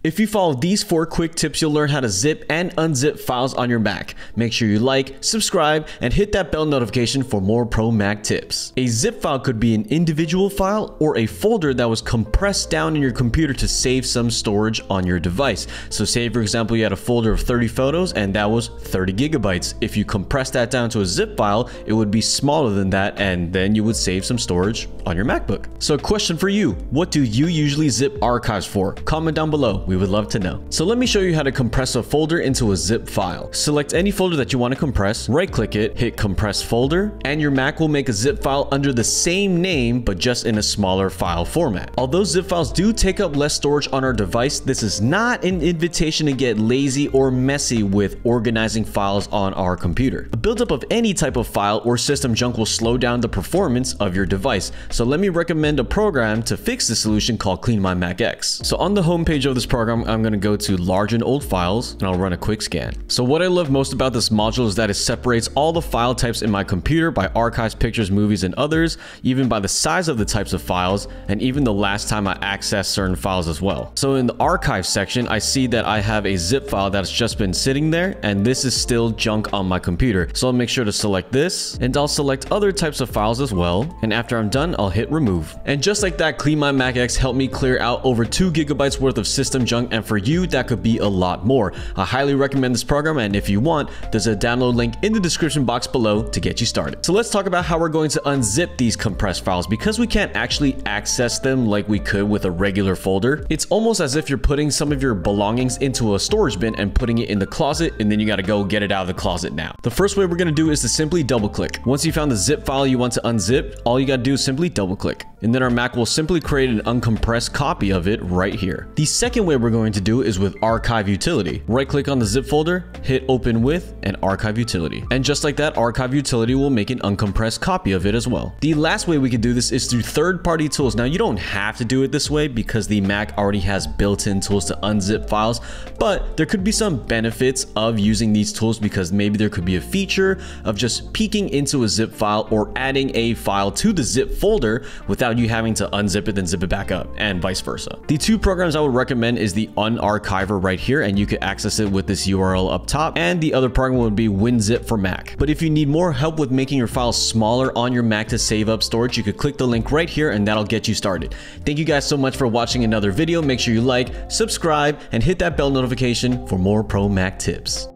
If you follow these 4 quick tips, you'll learn how to zip and unzip files on your Mac. Make sure you like, subscribe, and hit that bell notification for more pro Mac tips. A zip file could be an individual file or a folder that was compressed down in your computer to save some storage on your device. So say, for example, you had a folder of 30 photos and that was 30 gigabytes. If you compress that down to a zip file, it would be smaller than that, and then you would save some storage on your MacBook. So a question for you, what do you usually zip archives for? Comment down below. We would love to know. So let me show you how to compress a folder into a zip file. Select any folder that you want to compress, right click it, hit compress folder, and your Mac will make a zip file under the same name, but just in a smaller file format. Although zip files do take up less storage on our device, this is not an invitation to get lazy or messy with organizing files on our computer. A buildup of any type of file or system junk will slow down the performance of your device. So let me recommend a program to fix the solution called CleanMyMac X. So on the home page of this program, I'm going to go to large and old files and I'll run a quick scan. So what I love most about this module is that it separates all the file types in my computer by archives, pictures, movies, and others, even by the size of the types of files, and even the last time I accessed certain files as well. So in the archive section, I see that I have a zip file that's just been sitting there, and this is still junk on my computer. So I'll make sure to select this, and I'll select other types of files as well. And after I'm done, I'll hit remove. And just like that, CleanMyMac X helped me clear out over 2 gigabytes worth of system junk, and for you, that could be a lot more. I highly recommend this program, and if you want, there's a download link in the description box below to get you started. So let's talk about how we're going to unzip these compressed files. Because we can't actually access them like we could with a regular folder, it's almost as if you're putting some of your belongings into a storage bin and putting it in the closet, and then you got to go get it out of the closet now. The first way we're going to do is to simply double click. Once you found the zip file you want to unzip, all you got to do is simply double click, and then our Mac will simply create an uncompressed copy of it right here. The second way we're going to do is with archive utility. Right click on the zip folder, hit open with, and archive utility. And just like that, archive utility will make an uncompressed copy of it as well. The last way we can do this is through third-party tools. Now you don't have to do it this way because the Mac already has built-in tools to unzip files, but there could be some benefits of using these tools because maybe there could be a feature of just peeking into a zip file or adding a file to the zip folder without you having to unzip it then zip it back up, and vice versa. The 2 programs I would recommend is the Unarchiver right here, and you can access it with this URL up top, and the other program would be WinZip for Mac. But if you need more help with making your files smaller on your Mac to save up storage, you could click the link right here and that'll get you started. Thank you guys so much for watching another video. Make sure you like, subscribe, and hit that bell notification for more pro Mac tips.